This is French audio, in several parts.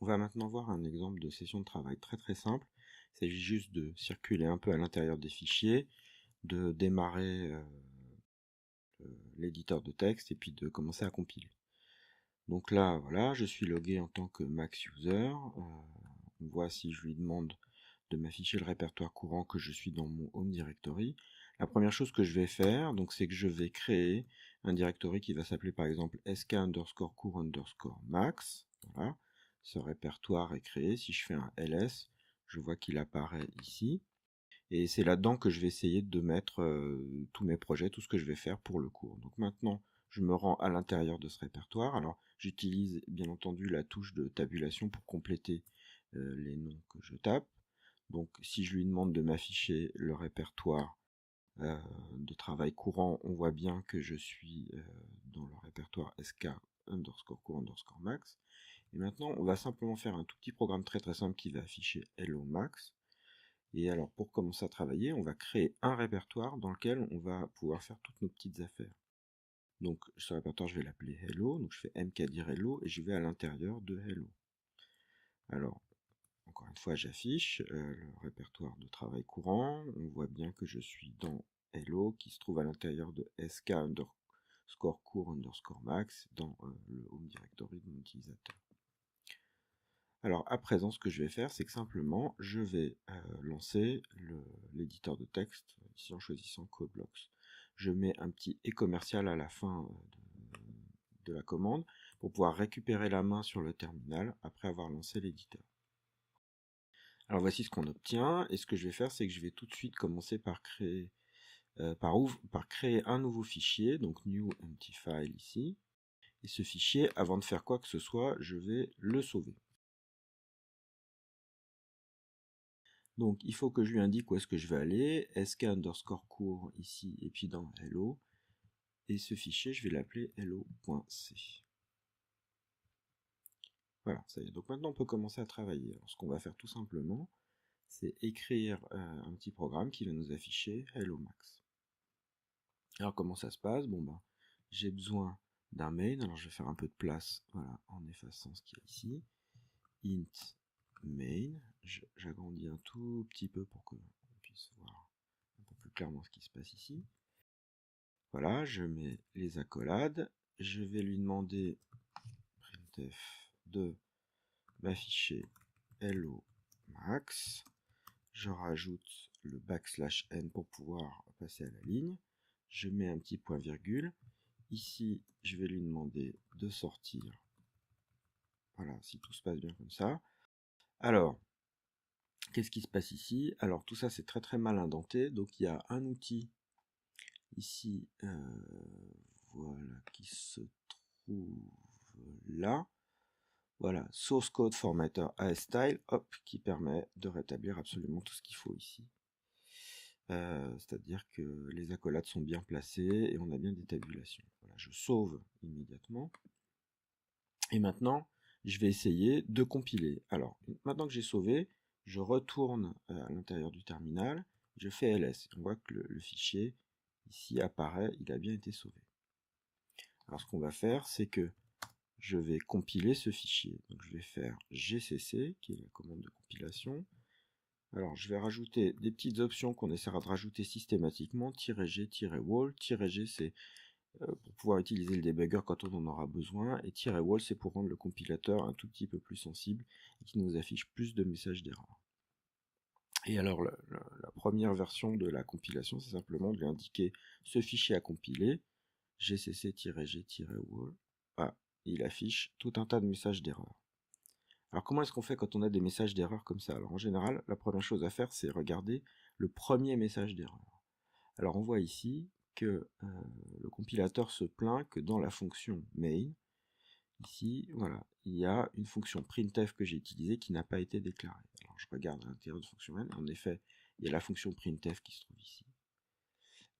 On va maintenant voir un exemple de session de travail très simple. Il s'agit juste de circuler un peu à l'intérieur des fichiers, de démarrer l'éditeur de texte et puis de commencer à compiler. Donc là, voilà, je suis logué en tant que Max User. On voit si je lui demande de m'afficher le répertoire courant que je suis dans mon Home Directory. La première chose que je vais faire, donc, c'est que je vais créer un directory qui va s'appeler par exemple sk_cour_max. Voilà. Ce répertoire est créé. Si je fais un ls, je vois qu'il apparaît ici. Et c'est là-dedans que je vais essayer de mettre tous mes projets, tout ce que je vais faire pour le cours. Donc maintenant, je me rends à l'intérieur de ce répertoire. Alors, j'utilise bien entendu la touche de tabulation pour compléter les noms que je tape. Donc, si je lui demande de m'afficher le répertoire de travail courant, on voit bien que je suis dans le répertoire sk_cour_max. Et maintenant, on va simplement faire un tout petit programme très simple qui va afficher hello max. Et alors, pour commencer à travailler, on va créer un répertoire dans lequel on va pouvoir faire toutes nos petites affaires. Donc, ce répertoire, je vais l'appeler hello. Donc, je fais mkdir hello et je vais à l'intérieur de hello. Alors, encore une fois, j'affiche le répertoire de travail courant. On voit bien que je suis dans hello qui se trouve à l'intérieur de sk_cour_max dans le home directory de mon utilisateur. Alors à présent, ce que je vais faire, c'est que simplement, je vais lancer l'éditeur de texte, ici en choisissant CodeBlocks. Je mets un petit et commercial à la fin de la commande pour pouvoir récupérer la main sur le terminal après avoir lancé l'éditeur. Alors voici ce qu'on obtient, et ce que je vais faire, c'est que je vais tout de suite commencer par créer, un nouveau fichier, donc new empty file ici. Et ce fichier, avant de faire quoi que ce soit, je vais le sauver. Donc il faut que je lui indique où est-ce que je vais aller, sk_cour ici, et puis dans hello, et ce fichier je vais l'appeler hello.c. Voilà, ça y est, donc maintenant on peut commencer à travailler. Alors ce qu'on va faire tout simplement, c'est écrire un petit programme qui va nous afficher hello max. Alors comment ça se passe? Bon ben, j'ai besoin d'un main, alors je vais faire un peu de place, voilà, en effaçant ce qu'il y a ici. Int main, j'agrandis un tout petit peu pour qu'on puisse voir un peu plus clairement ce qui se passe ici. Voilà, je mets les accolades, je vais lui demander printf de m'afficher hello max, je rajoute le \n pour pouvoir passer à la ligne, je mets un petit point virgule, ici je vais lui demander de sortir, voilà, si tout se passe bien comme ça. Alors, qu'est-ce qui se passe ici? Alors tout ça c'est très mal indenté, donc il y a un outil ici, voilà, qui se trouve là, voilà, source code formatter ASStyle, hop, qui permet de rétablir absolument tout ce qu'il faut ici. C'est-à-dire que les accolades sont bien placées et on a bien des tabulations. Voilà, je sauve immédiatement. Et maintenant, je vais essayer de compiler. Alors, maintenant que j'ai sauvé, je retourne à l'intérieur du terminal, je fais ls. On voit que le fichier ici apparaît, il a bien été sauvé. Alors ce qu'on va faire, c'est que je vais compiler ce fichier. Donc je vais faire gcc, qui est la commande de compilation. Alors je vais rajouter des petites options qu'on essaiera de rajouter systématiquement, -g, -wall. -g c'est pour pouvoir utiliser le debugger quand on en aura besoin, et -wall c'est pour rendre le compilateur un tout petit peu plus sensible et qui nous affiche plus de messages d'erreur. Et alors la première version de la compilation, c'est simplement de lui indiquer ce fichier à compiler, gcc-g-wall. Ah, il affiche tout un tas de messages d'erreur. Alors comment est-ce qu'on fait quand on a des messages d'erreur comme ça? Alors en général, la première chose à faire, c'est regarder le premier message d'erreur. Alors on voit ici que le compilateur se plaint que dans la fonction main, ici, voilà, il y a une fonction printf que j'ai utilisée qui n'a pas été déclarée. Alors je regarde à l'intérieur de fonction main, en effet, il y a la fonction printf qui se trouve ici.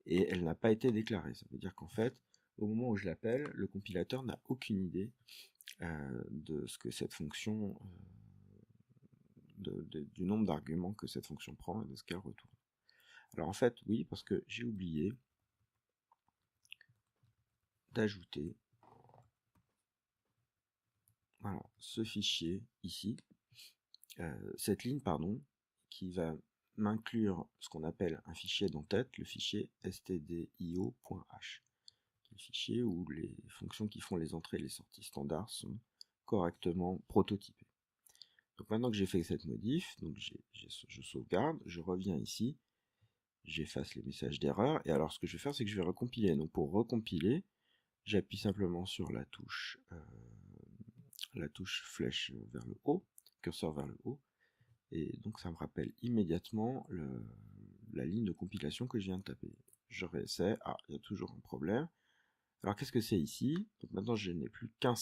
Et elle n'a pas été déclarée. Ça veut dire qu'en fait, au moment où je l'appelle, le compilateur n'a aucune idée de ce que cette fonction, du nombre d'arguments que cette fonction prend et de ce qu'elle retourne. Alors en fait, oui, parce que j'ai oublié d'ajouter, voilà, ce fichier ici, cette ligne, pardon, qui va m'inclure ce qu'on appelle un fichier d'entête, le fichier stdio.h, le fichier où les fonctions qui font les entrées et les sorties standards sont correctement prototypées. Donc maintenant que j'ai fait cette modif, donc je sauvegarde, je reviens ici, j'efface les messages d'erreur, et alors ce que je vais faire, c'est que je vais recompiler. Donc pour recompiler, j'appuie simplement sur la touche flèche vers le haut, curseur vers le haut, et donc ça me rappelle immédiatement la ligne de compilation que je viens de taper. Je réessaie, ah, il y a toujours un problème. Alors qu'est-ce que c'est ici? Donc maintenant je n'ai plus qu'une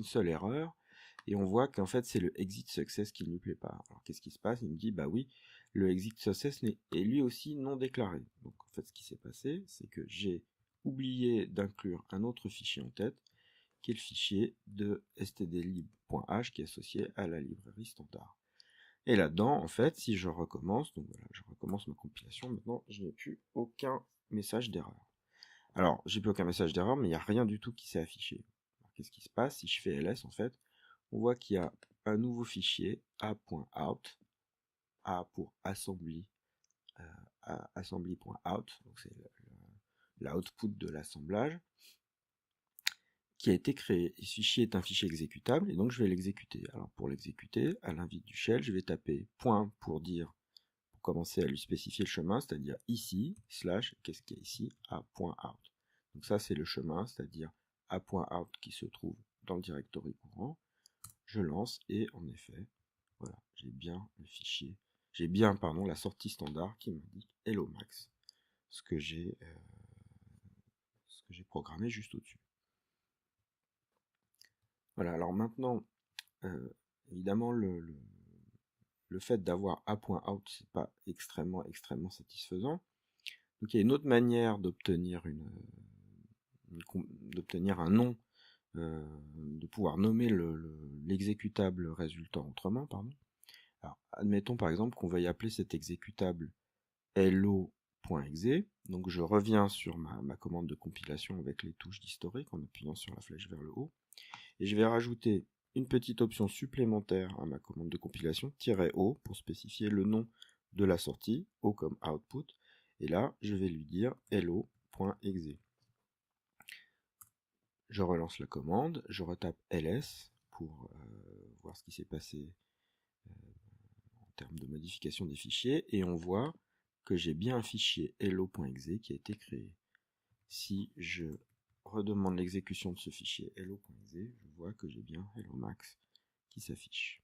seule erreur, et on voit qu'en fait c'est le exit success qui ne lui plaît pas. Alors qu'est-ce qui se passe? Il me dit bah oui, le exit success est lui aussi non déclaré. Donc en fait ce qui s'est passé, c'est que j'ai oublié d'inclure un autre fichier en tête, qui est le fichier de stdlib.h qui est associé à la librairie standard. Et là-dedans, en fait, si je recommence, donc voilà, je recommence ma compilation, maintenant je n'ai plus aucun message d'erreur. Alors, j'ai plus aucun message d'erreur, mais il n'y a rien du tout qui s'est affiché. Qu'est-ce qui se passe? Si je fais ls, en fait, on voit qu'il y a un nouveau fichier a.out, a pour assembly, assembly.out, donc c'est l'output de l'assemblage, qui a été créé. Et ce fichier est un fichier exécutable, et donc je vais l'exécuter. Alors pour l'exécuter, à l'invite du shell, je vais taper point pour commencer à lui spécifier le chemin, c'est-à-dire ici, slash, qu'est-ce qu'il y a ici, a.out. Donc ça c'est le chemin, c'est-à-dire a.out qui se trouve dans le directory courant. Je lance, et en effet, voilà, j'ai bien le fichier, la sortie standard qui m'indique hello max, ce que j'ai programmé juste au-dessus. Voilà, alors maintenant, évidemment, le fait d'avoir a.out, c'est pas extrêmement satisfaisant. Donc il y a une autre manière d'obtenir un nom, de pouvoir nommer l'exécutable résultant autrement, pardon. Alors, admettons par exemple qu'on veuille appeler cet exécutable hello.exe. Donc je reviens sur ma commande de compilation avec les touches d'historique en appuyant sur la flèche vers le haut. Et je vais rajouter une petite option supplémentaire à ma commande de compilation, "-o", pour spécifier le nom de la sortie, o comme output. Et là, je vais lui dire hello.exe. Je relance la commande, je retape ls pour voir ce qui s'est passé en termes de modification des fichiers, et on voit que j'ai bien un fichier hello.exe qui a été créé. Si je redemande l'exécution de ce fichier hello.exe, je vois que j'ai bien hello max qui s'affiche.